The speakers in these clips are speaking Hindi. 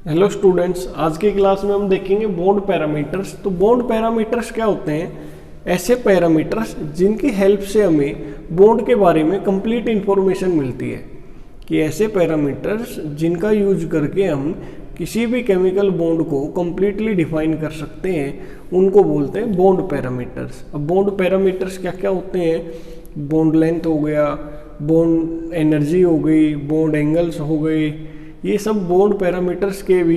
हेलो स्टूडेंट्स, आज की क्लास में हम देखेंगे बॉन्ड पैरामीटर्स। तो बॉन्ड पैरामीटर्स क्या होते हैं? ऐसे पैरामीटर्स जिनकी हेल्प से हमें बॉन्ड के बारे में कंप्लीट इन्फॉर्मेशन मिलती है। कि ऐसे पैरामीटर्स जिनका यूज करके हम किसी भी केमिकल बॉन्ड को कम्प्लीटली डिफाइन कर सकते हैं, उनको बोलते हैं बॉन्ड पैरामीटर्स। अब बॉन्ड पैरामीटर्स क्या क्या होते हैं? बॉन्ड लेंथ हो गया, बॉन्ड एनर्जी हो गई, बॉन्ड एंगल्स हो गए, ये सब बॉन्ड पैरामीटर्स के भी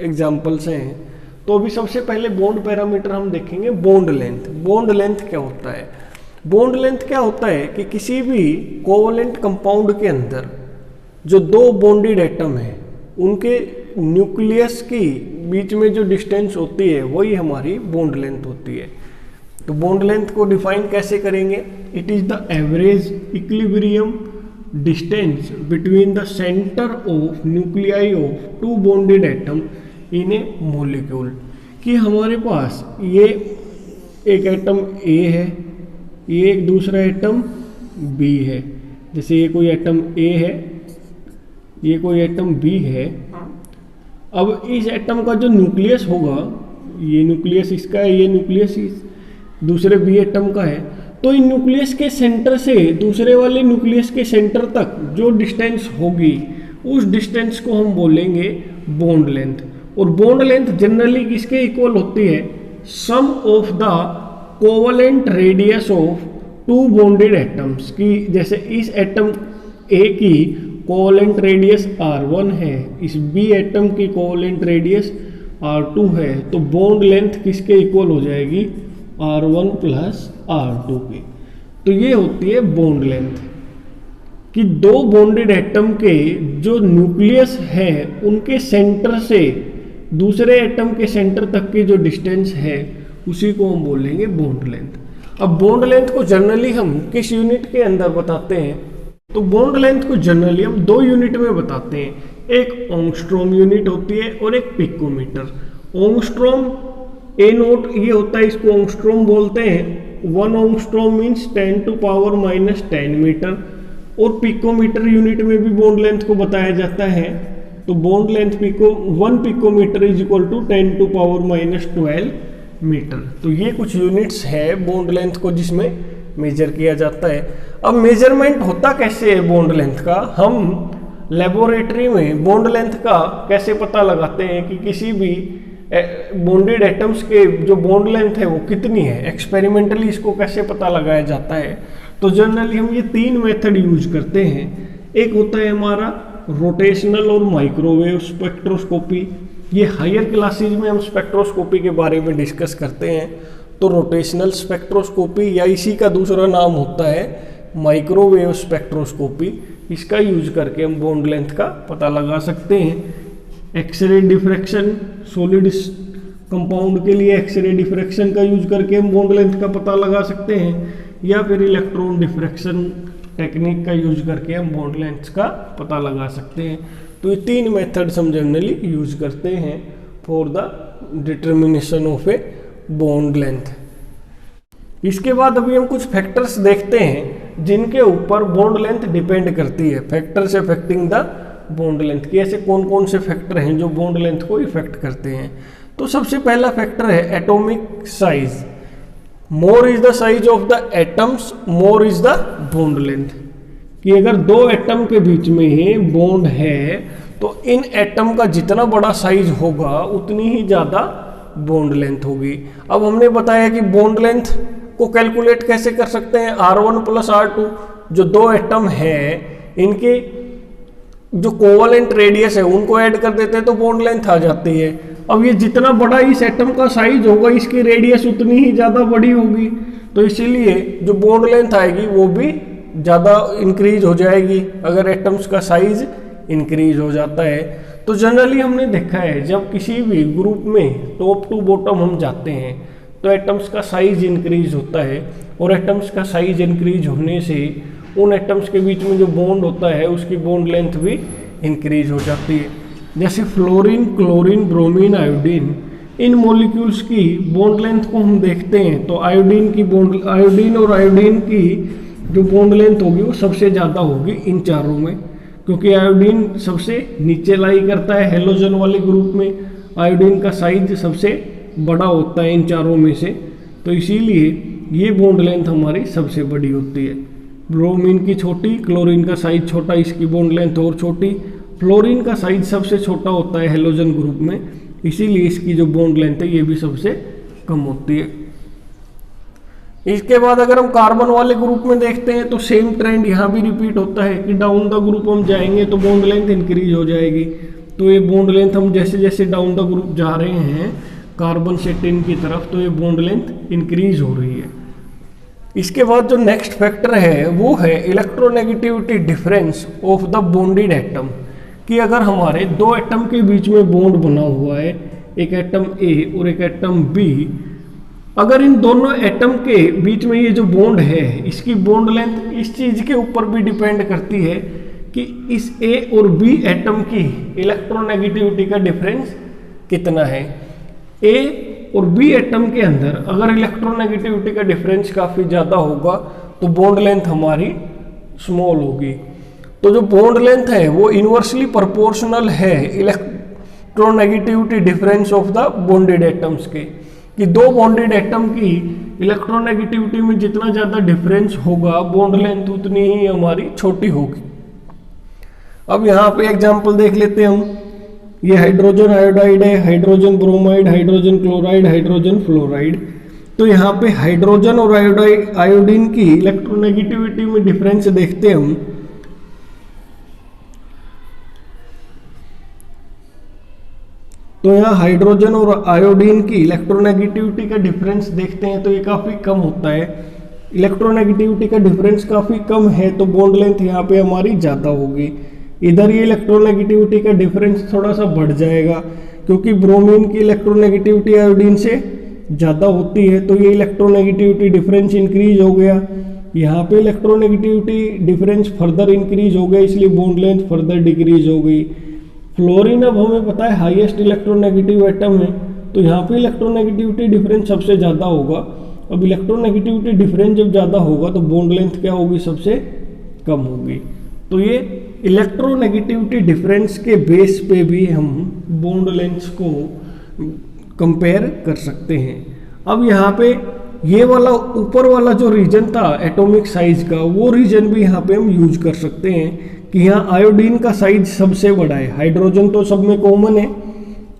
एग्जाम्पल्स हैं। तो अभी सबसे पहले बॉन्ड पैरामीटर हम देखेंगे बॉन्ड लेंथ। बॉन्ड लेंथ क्या होता है? बॉन्ड लेंथ क्या होता है कि किसी भी कोवलेंट कंपाउंड के अंदर जो दो बॉन्डेड एटम है उनके न्यूक्लियस की बीच में जो डिस्टेंस होती है वही हमारी बॉन्ड लेंथ होती है। तो बॉन्ड लेंथ को डिफाइन कैसे करेंगे? It is the average equilibrium distance between the center of nuclei of two bonded atom in a molecule। कि हमारे पास ये एक एटम A है, ये एक दूसरा एटम B है। जैसे ये कोई एटम A है, ये कोई एटम B है। अब इस एटम का जो न्यूक्लियस होगा, ये न्यूक्लियस इसका है, ये न्यूक्लियस इस दूसरे B एटम का है। तो इन न्यूक्लियस के सेंटर से दूसरे वाले न्यूक्लियस के सेंटर तक जो डिस्टेंस होगी उस डिस्टेंस को हम बोलेंगे बॉन्ड लेंथ। और बॉन्ड लेंथ जनरली किसके इक्वल होती है? Sum of the covalent radius of two bonded atoms की। जैसे इस एटम A की कोवलेंट रेडियस R1 है, इस B एटम की कोवलेंट रेडियस R2 है, तो बॉन्ड लेंथ किसके इक्वल हो जाएगी? R1 प्लस R2 की। तो ये होती है बॉन्ड लेंथ। कि दो बॉन्डेड एटम के जो न्यूक्लियस है उनके सेंटर से दूसरे एटम के सेंटर तक की जो डिस्टेंस है उसी को हम बोलेंगे बॉन्ड लेंथ। अब बॉन्ड लेंथ को जनरली हम किस यूनिट के अंदर बताते हैं? तो बॉन्ड लेंथ को जनरली हम दो यूनिट में बताते हैं। एक ओंगस्ट्रॉम यूनिट होती है और एक पिकोमीटर। ओंगस्ट्रॉम A नोट ये होता है, इसको ओंगस्ट्रॉम बोलते हैं। 1 ओंगस्ट्रॉम मीन्स 10⁻⁻10 मीटर। और पिकोमीटर यूनिट में भी बॉन्ड लेंथ को बताया जाता है। तो bond length 1 picometre is equal to 10⁻12 metre. तो ये कुछ यूनिट्स है बॉन्ड लेंथ को जिसमें मेजर किया जाता है। अब मेजरमेंट होता कैसे है बॉन्ड लेंथ का? हम लेबोरेटरी में बॉन्ड लेंथ का कैसे पता लगाते हैं कि किसी भी बॉन्डेड एटम्स के जो बॉन्ड लेंथ है वो कितनी है? एक्सपेरिमेंटली इसको कैसे पता लगाया जाता है? तो जनरली हम ये तीन मेथड यूज करते हैं। एक होता है हमारा रोटेशनल और माइक्रोवेव स्पेक्ट्रोस्कोपी। ये हायर क्लासेज में हम स्पेक्ट्रोस्कोपी के बारे में डिस्कस करते हैं। तो रोटेशनल स्पेक्ट्रोस्कोपी या इसी का दूसरा नाम होता है माइक्रोवेव स्पेक्ट्रोस्कोपी। इसका यूज करके हम बॉन्ड लेंथ का पता लगा सकते हैं। एक्सरे डिफ्रैक्शन, सॉलिड कंपाउंड के लिए एक्सरे डिफ्रैक्शन का यूज करके हम बॉन्ड लेंथ का पता लगा सकते हैं, या फिर इलेक्ट्रॉन डिफ्रैक्शन टेक्निक का यूज करके हम बॉन्ड लेंथ का पता लगा सकते हैं। तो ये तीन मेथड्स हम जनरली यूज करते हैं for the determination of a bond length. इसके बाद अभी हम कुछ फैक्टर्स देखते हैं जिनके ऊपर बॉन्ड लेंथ डिपेंड करती है। Factors affecting the bond length की। ऐसे कौन कौन से फैक्टर हैं जो बॉन्ड लेंथ को इफेक्ट करते हैं? तो सबसे पहला फैक्टर है atomic size. More is the size of the atoms, more is the bond length. कि अगर दो एटम के बीच में ही बॉन्ड है तो इन एटम का जितना बड़ा साइज होगा उतनी ही ज़्यादा बॉन्ड लेंथ होगी। अब हमने बताया कि बॉन्ड लेंथ को कैलकुलेट कैसे कर सकते हैं? R1 प्लस R2, जो दो एटम है इनके जो कोवलेंट रेडियस है उनको ऐड कर देते हैं तो बॉन्ड लेंथ आ जाती है। अब ये जितना बड़ा इस एटम का साइज होगा इसकी रेडियस उतनी ही ज़्यादा बड़ी होगी, तो इसीलिए जो बॉन्ड लेंथ आएगी वो भी ज़्यादा इंक्रीज हो जाएगी अगर एटम्स का साइज इंक्रीज हो जाता है। तो जनरली हमने देखा है जब किसी भी ग्रुप में टॉप टू बॉटम हम जाते हैं तो एटम्स का साइज इंक्रीज होता है, और एटम्स का साइज इंक्रीज होने से उन एटम्स के बीच में जो बॉन्ड होता है उसकी बॉन्ड लेंथ भी इंक्रीज हो जाती है। जैसे फ्लोरीन, क्लोरीन, ब्रोमीन, आयोडीन, इन मॉलिक्यूल्स की बॉन्ड लेंथ को हम देखते हैं तो आयोडीन और आयोडीन की जो बॉन्ड लेंथ होगी वो सबसे ज़्यादा होगी इन चारों में, क्योंकि आयोडीन सबसे नीचे लाई करता है हेलोजन वाले ग्रुप में, आयोडीन का साइज सबसे बड़ा होता है इन चारों में से, तो इसीलिए ये बॉन्ड लेंथ हमारी सबसे बड़ी होती है। ब्रोमीन की छोटी, क्लोरीन का साइज छोटा, इसकी बॉन्ड लेंथ और छोटी। फ्लोरीन का साइज सबसे छोटा होता है हेलोजन ग्रुप में, इसीलिए इसकी जो बॉन्ड लेंथ है ये भी सबसे कम होती है। इसके बाद अगर हम कार्बन वाले ग्रुप में देखते हैं तो सेम ट्रेंड यहाँ भी रिपीट होता है कि डाउन द ग्रुप हम जाएंगे तो बॉन्ड लेंथ इंक्रीज हो जाएगी। तो ये बॉन्ड लेंथ हम जैसे जैसे डाउन द ग्रुप जा रहे हैं कार्बन से टिन की तरफ, तो ये बॉन्ड लेंथ इंक्रीज हो रही है। इसके बाद जो नेक्स्ट फैक्टर है वो है electronegativity difference of the bonded atom, कि अगर हमारे दो एटम के बीच में बॉन्ड बना हुआ है, एक एटम ए और एक एटम बी, अगर इन दोनों एटम के बीच में ये जो बॉन्ड है इसकी बॉन्ड लेंथ इस चीज के ऊपर भी डिपेंड करती है कि इस ए और बी एटम की इलेक्ट्रोनेगेटिविटी का डिफरेंस कितना है। ए और बी एटम के अंदर अगर इलेक्ट्रोनेगेटिविटी का डिफरेंस काफी ज्यादा होगा तो बॉन्ड लेंथ हमारी स्मॉल होगी। तो जो बॉन्ड लेंथ है वो इनवर्सली प्रोपोर्शनल है electronegativity difference of the bonded atoms के, कि दो बॉन्डेड एटम की इलेक्ट्रोनेगेटिविटी में जितना ज्यादा डिफरेंस होगा बॉन्ड लेंथ उतनी ही हमारी छोटी होगी। अब यहाँ पे एग्जांपल देख लेते हैं हम। ये हाइड्रोजन आयोडाइड है, hydrogen bromide, hydrogen chloride, hydrogen fluoride. तो यहाँ पे हाइड्रोजन और आयोडीन की इलेक्ट्रोनेगेटिविटी में डिफरेंस देखते हैं हम। तो यहाँ हाइड्रोजन और आयोडीन की इलेक्ट्रोनेगेटिविटी का डिफरेंस देखते हैं तो ये काफ़ी कम होता है। इलेक्ट्रोनेगेटिविटी का डिफरेंस काफ़ी कम है तो बॉन्ड लेंथ यहाँ पे हमारी ज़्यादा होगी। इधर ये इलेक्ट्रोनेगेटिविटी का डिफरेंस थोड़ा सा बढ़ जाएगा क्योंकि ब्रोमीन की इलेक्ट्रोनेगेटिविटी आयोडीन से ज़्यादा होती है, तो ये इलेक्ट्रोनेगेटिविटी डिफरेंस इंक्रीज हो गया। यहाँ पे इलेक्ट्रोनेगेटिविटी डिफरेंस फर्दर इंक्रीज हो गया, इसलिए बॉन्ड लेंथ फर्दर डिक्रीज हो गई। फ्लोरीन अब हमें पता है हाईएस्ट इलेक्ट्रोनेगेटिव एटम है, तो यहाँ पे इलेक्ट्रोनेगेटिविटी डिफरेंस सबसे ज़्यादा होगा। अब इलेक्ट्रोनेगेटिविटी डिफरेंस जब ज़्यादा होगा तो बॉन्ड लेंथ क्या होगी, सबसे कम होगी। तो ये इलेक्ट्रोनेगेटिविटी डिफरेंस के बेस पे भी हम बॉन्ड लेंथ्स को कंपेयर कर सकते हैं। अब यहाँ पे ये वाला ऊपर वाला जो रीजन था एटॉमिक साइज का, वो रीजन भी यहाँ पे हम यूज कर सकते हैं कि यहाँ आयोडीन का साइज सबसे बड़ा है। हाइड्रोजन तो सब में कॉमन है,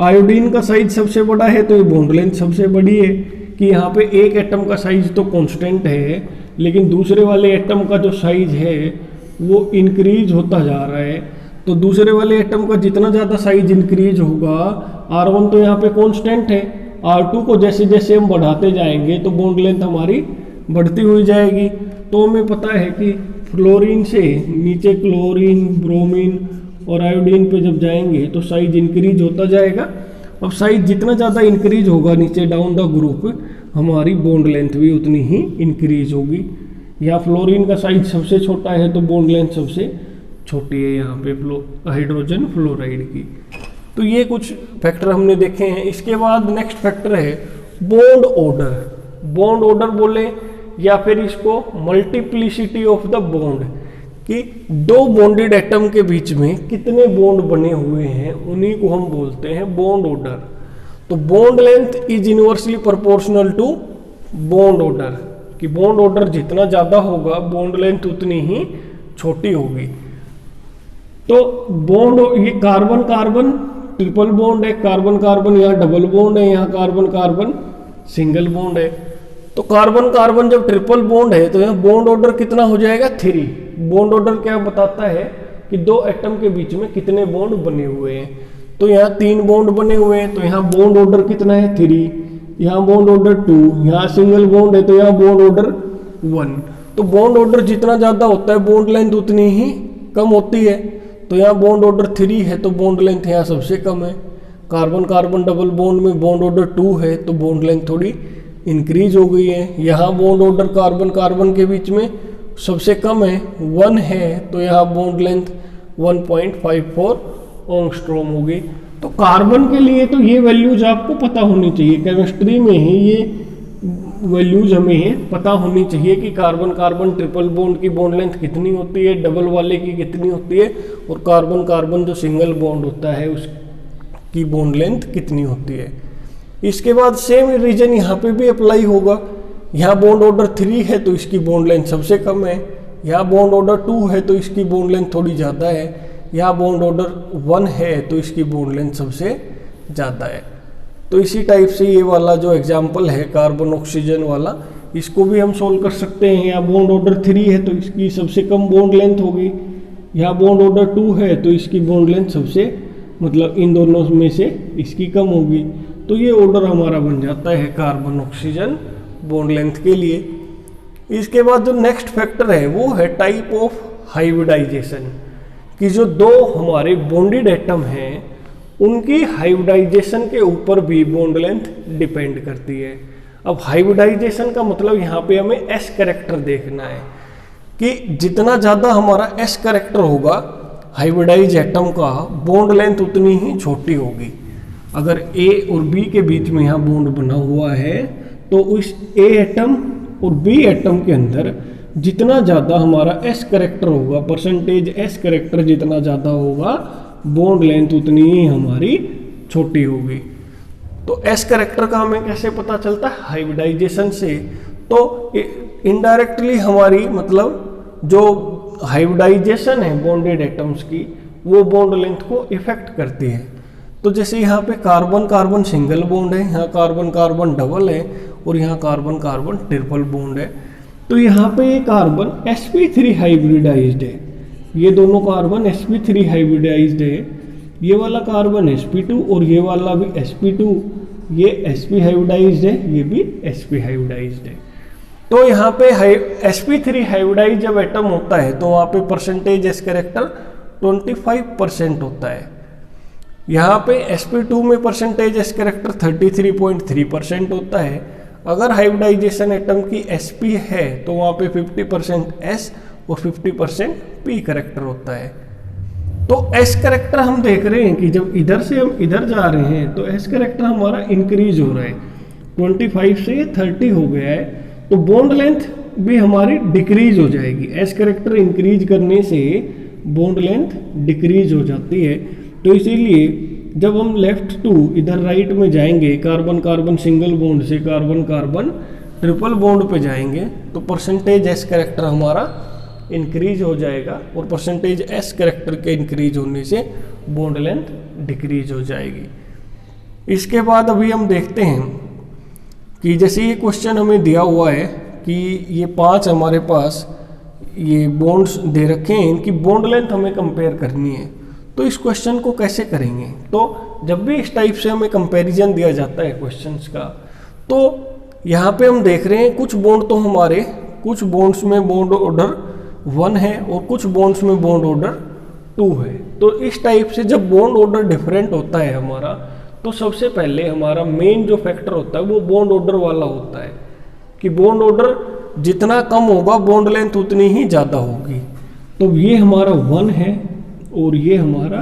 आयोडीन का साइज सबसे बड़ा है तो ये बॉन्ड लेंथ सबसे बड़ी है कि यहाँ पे एक एटम का साइज तो कांस्टेंट है लेकिन दूसरे वाले एटम का जो साइज है वो इंक्रीज होता जा रहा है। तो दूसरे वाले एटम का जितना ज़्यादा साइज इंक्रीज होगा, R1 तो यहाँ पे कांस्टेंट है, R2 को जैसे जैसे हम बढ़ाते जाएंगे तो बॉन्ड लेंथ हमारी बढ़ती हुई जाएगी। तो हमें पता है कि फ्लोरीन से नीचे क्लोरीन, ब्रोमीन और आयोडीन पे जब जाएंगे तो साइज इंक्रीज होता जाएगा। अब साइज जितना ज़्यादा इंक्रीज होगा नीचे डाउन द ग्रुप, हमारी बॉन्ड लेंथ भी उतनी ही इंक्रीज होगी। यहाँ फ्लोरीन का साइज सबसे छोटा है तो बॉन्ड लेंथ सबसे छोटी है यहाँ पे हाइड्रोजन फ्लोराइड की। तो ये कुछ फैक्टर हमने देखे हैं। इसके बाद नेक्स्ट फैक्टर है बॉन्ड ऑर्डर। बॉन्ड ऑर्डर बोले या फिर इसको मल्टीप्लिसिटी ऑफ द बॉन्ड, कि दो बॉन्डेड एटम के बीच में कितने बॉन्ड बने हुए हैं उन्हीं को हम बोलते हैं बॉन्ड ऑर्डर। तो bond length is inversely proportional to bond order, कि बॉन्ड ऑर्डर जितना ज्यादा होगा बॉन्ड लेंथ उतनी ही छोटी होगी। तो बॉन्ड, ये कार्बन कार्बन ट्रिपल बॉन्ड है, कार्बन कार्बन यहाँ डबल बॉन्ड है, यहाँ कार्बन कार्बन सिंगल बॉन्ड है। तो कार्बन कार्बन जब ट्रिपल बॉन्ड है तो यहाँ बॉन्ड ऑर्डर कितना हो जाएगा, 3। बॉन्ड ऑर्डर क्या बताता है कि दो एटम के बीच में कितने बॉन्ड बने हुए हैं। तो यहाँ 3 बॉन्ड बने हुए हैं तो यहाँ बॉन्ड ऑर्डर कितना है, 3। यहाँ बॉन्ड ऑर्डर 2, यहाँ सिंगल बॉन्ड है तो यहाँ बॉन्ड ऑर्डर 1। तो बॉन्ड ऑर्डर जितना ज्यादा होता है बॉन्ड लेंथ उतनी ही कम होती है। तो यहाँ बॉन्ड ऑर्डर 3 है तो बॉन्ड लेंथ यहाँ सबसे कम है। कार्बन कार्बन डबल बॉन्ड में बॉन्ड ऑर्डर 2 है तो बॉन्ड लेंथ थोड़ी इंक्रीज हो गई है। यहाँ बॉन्ड ऑर्डर कार्बन कार्बन के बीच में सबसे कम है, 1 है, तो यहाँ बॉन्ड लेंथ 1.54 एंगस्ट्रॉम होगी। तो कार्बन के लिए तो ये वैल्यूज आपको पता होनी चाहिए, केमिस्ट्री में ही ये वैल्यूज हमें पता होनी चाहिए कि कार्बन कार्बन ट्रिपल बॉन्ड की बॉन्ड लेंथ कितनी होती है, डबल वाले की कितनी होती है, और कार्बन कार्बन जो सिंगल बॉन्ड होता है उसकी बॉन्ड लेंथ कितनी होती है। इसके बाद सेम रीजन यहाँ पे भी अप्लाई होगा। यहाँ बॉन्ड ऑर्डर 3 है तो इसकी बॉन्ड लेंथ सबसे कम है, यहाँ बॉन्ड ऑर्डर 2 है तो इसकी बॉन्ड लेंथ थोड़ी ज़्यादा है, यहाँ बॉन्ड ऑर्डर 1 है तो इसकी बॉन्ड लेंथ सबसे ज़्यादा है। तो इसी टाइप से ये वाला जो एग्जाम्पल है कार्बन ऑक्सीजन वाला, इसको भी हम सोल्व कर सकते हैं। यहाँ बॉन्ड ऑर्डर 3 है तो इसकी सबसे कम बॉन्ड लेंथ होगी, यहाँ बॉन्ड ऑर्डर 2 है तो इसकी बॉन्ड लेंथ सबसे मतलब इन दोनों में से इसकी कम होगी। तो ये ऑर्डर हमारा बन जाता है कार्बन ऑक्सीजन बॉन्ड लेंथ के लिए। इसके बाद जो नेक्स्ट फैक्टर है वो है टाइप ऑफ हाइब्रिडाइजेशन, कि जो दो हमारे बॉन्डेड एटम हैं उनकी हाइब्रिडाइजेशन के ऊपर भी बॉन्ड लेंथ डिपेंड करती है। अब हाइब्रिडाइजेशन का मतलब यहाँ पे हमें एस कैरेक्टर देखना है कि जितना ज़्यादा हमारा एस कैरेक्टर होगा हाइब्रिडाइज एटम का, बॉन्ड लेंथ उतनी ही छोटी होगी। अगर ए और बी के बीच में यहाँ बॉन्ड बना हुआ है तो उस ए एटम और बी एटम के अंदर जितना ज़्यादा हमारा एस कैरेक्टर होगा, परसेंटेज एस कैरेक्टर जितना ज़्यादा होगा, बॉन्ड लेंथ उतनी ही हमारी छोटी होगी। तो एस कैरेक्टर का हमें कैसे पता चलता है? हाइब्रिडाइजेशन से। तो इनडायरेक्टली हमारी मतलब जो हाइब्रिडाइजेशन है बॉन्डेड एटम्स की, वो बॉन्ड लेंथ को इफेक्ट करती है। तो जैसे यहाँ पे कार्बन कार्बन सिंगल बॉन्ड है, यहाँ कार्बन कार्बन डबल है, और यहाँ कार्बन कार्बन ट्रिपल बॉन्ड है। तो यहाँ पे ये कार्बन sp3 हाइब्रिडाइज्ड है, ये दोनों कार्बन sp3 हाइब्रिडाइज्ड है, ये वाला कार्बन sp2 और ये वाला भी sp2, ये sp हाइब्रिडाइज्ड है, ये भी sp हाइब्रिडाइज्ड है। तो यहाँ पे sp3 हाइब्रिडाइज जब एटम होता है तो वहाँ पे परसेंटेज एस कैरेक्टर 25% होता है। यहाँ पे sp2 में परसेंटेज एस कैरेक्टर 33.3% होता है। अगर हाइब्रिडाइजेशन एटम की sp है तो वहाँ पे 50% s और 50% p कैरेक्टर होता है। तो s कैरेक्टर हम देख रहे हैं कि जब इधर से हम इधर जा रहे हैं तो s कैरेक्टर हमारा इंक्रीज हो रहा है, 25 से 30 हो गया है, तो बॉन्ड लेंथ भी हमारी डिक्रीज हो जाएगी। s कैरेक्टर इंक्रीज करने से बॉन्ड लेंथ डिक्रीज हो जाती है। तो इसीलिए जब हम लेफ्ट टू इधर राइट में जाएंगे, कार्बन कार्बन सिंगल बॉन्ड से कार्बन कार्बन ट्रिपल बॉन्ड पे जाएंगे, तो परसेंटेज एस कैरेक्टर हमारा इंक्रीज हो जाएगा, और परसेंटेज एस कैरेक्टर के इंक्रीज होने से बॉन्ड लेंथ डिक्रीज हो जाएगी। इसके बाद अभी हम देखते हैं कि जैसे ये क्वेश्चन हमें दिया हुआ है कि ये 5 हमारे पास ये बॉन्ड्स दे रखे हैं, इनकी बॉन्ड लेंथ हमें कंपेयर करनी है। तो इस क्वेश्चन को कैसे करेंगे? तो जब भी इस टाइप से हमें कंपैरिजन दिया जाता है क्वेश्चंस का, तो यहाँ पे हम देख रहे हैं कुछ बॉन्ड तो हमारे, कुछ बॉन्ड्स में बॉन्ड ऑर्डर 1 है और कुछ बॉन्ड्स में बॉन्ड ऑर्डर 2 है। तो इस टाइप से जब बॉन्ड ऑर्डर डिफरेंट होता है हमारा, तो सबसे पहले हमारा मेन जो फैक्टर होता है वो बॉन्ड ऑर्डर वाला होता है कि बॉन्ड ऑर्डर जितना कम होगा बॉन्ड लेंथ उतनी ही ज़्यादा होगी। तो ये हमारा 1 है और ये हमारा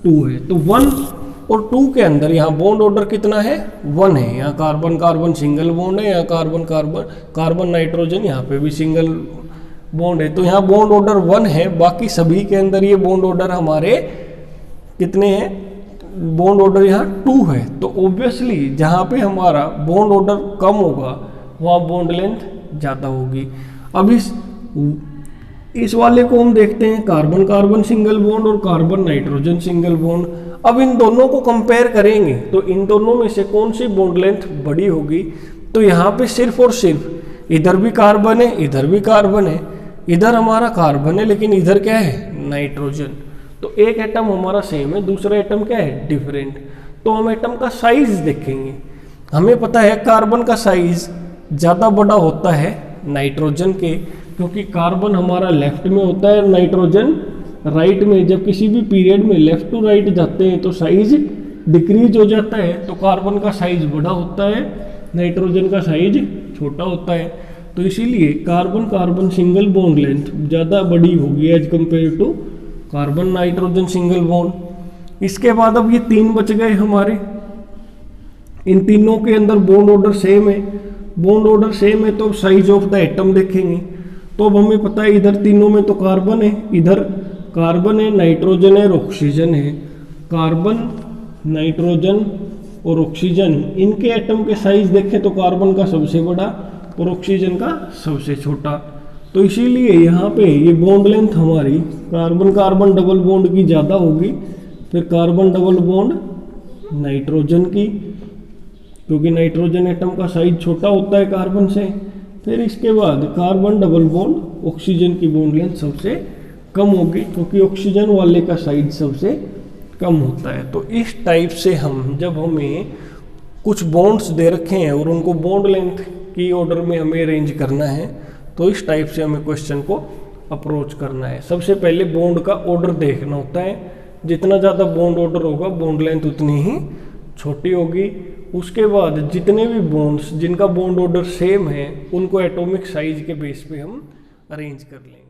2 है। तो 1 और 2 के अंदर यहाँ बॉन्ड ऑर्डर कितना है? 1 है। यहाँ कार्बन कार्बन सिंगल बॉन्ड है, यहाँ कार्बन कार्बन कार्बन नाइट्रोजन, यहाँ पे भी सिंगल बॉन्ड है। तो यहाँ बॉन्ड ऑर्डर 1 है, बाकी सभी के अंदर ये बॉन्ड ऑर्डर हमारे कितने हैं? बॉन्ड ऑर्डर यहाँ 2 है। तो ऑब्वियसली जहाँ पे हमारा बॉन्ड ऑर्डर कम होगा वहाँ बॉन्ड लेंथ ज़्यादा होगी। अब इस वाले को हम देखते हैं, कार्बन कार्बन सिंगल बॉन्ड और कार्बन नाइट्रोजन सिंगल बॉन्ड। अब इन दोनों को कंपेयर करेंगे तो इन दोनों में से कौन सी बॉन्ड लेंथ बड़ी होगी? तो यहाँ पे सिर्फ और सिर्फ इधर भी कार्बन है, इधर भी कार्बन है, इधर हमारा कार्बन है लेकिन इधर क्या है? नाइट्रोजन। तो एक एटम हमारा सेम है, दूसरा एटम क्या है? डिफरेंट। तो हम एटम का साइज देखेंगे। हमें पता है कार्बन का साइज ज़्यादा बड़ा होता है नाइट्रोजन के, क्योंकि कार्बन हमारा लेफ्ट में होता है, नाइट्रोजन राइट में। जब किसी भी पीरियड में लेफ्ट टू राइट जाते हैं तो साइज डिक्रीज हो जाता है। तो कार्बन का साइज बड़ा होता है, नाइट्रोजन का साइज छोटा होता है। तो इसीलिए carbon carbon single bond length ज़्यादा बड़ी होगी as compare to carbon nitrogen single bond. इसके बाद अब ये 3 बच गए हमारे, इन तीनों के अंदर बॉन्ड ऑर्डर सेम है। बॉन्ड ऑर्डर सेम है तो साइज ऑफ द एटम देखेंगे। तो अब हमें पता है इधर तीनों में तो कार्बन है, इधर कार्बन है, नाइट्रोजन है और ऑक्सीजन है। कार्बन, नाइट्रोजन और ऑक्सीजन, इनके एटम के साइज देखें तो कार्बन का सबसे बड़ा और ऑक्सीजन का सबसे छोटा। तो इसीलिए यहाँ पे ये बॉन्ड लेंथ हमारी कार्बन कार्बन डबल बॉन्ड की ज़्यादा होगी, फिर कार्बन डबल बॉन्ड नाइट्रोजन की, क्योंकि नाइट्रोजन एटम का साइज छोटा होता है कार्बन से। फिर इसके बाद कार्बन डबल बॉन्ड ऑक्सीजन की बॉन्ड लेंथ सबसे कम होगी, क्योंकि ऑक्सीजन वाले का साइज सबसे कम होता है। तो इस टाइप से हम, जब हमें कुछ बॉन्ड्स दे रखे हैं और उनको बॉन्ड लेंथ की ऑर्डर में हमें अरेंज करना है, तो इस टाइप से हमें क्वेश्चन को अप्रोच करना है। सबसे पहले बॉन्ड का ऑर्डर देखना होता है, जितना ज़्यादा बॉन्ड ऑर्डर होगा बॉन्ड लेंथ उतनी ही छोटी होगी। उसके बाद जितने भी बॉन्ड्स जिनका बॉन्ड ऑर्डर सेम है उनको एटॉमिक साइज के बेस पे हम अरेंज कर लेंगे।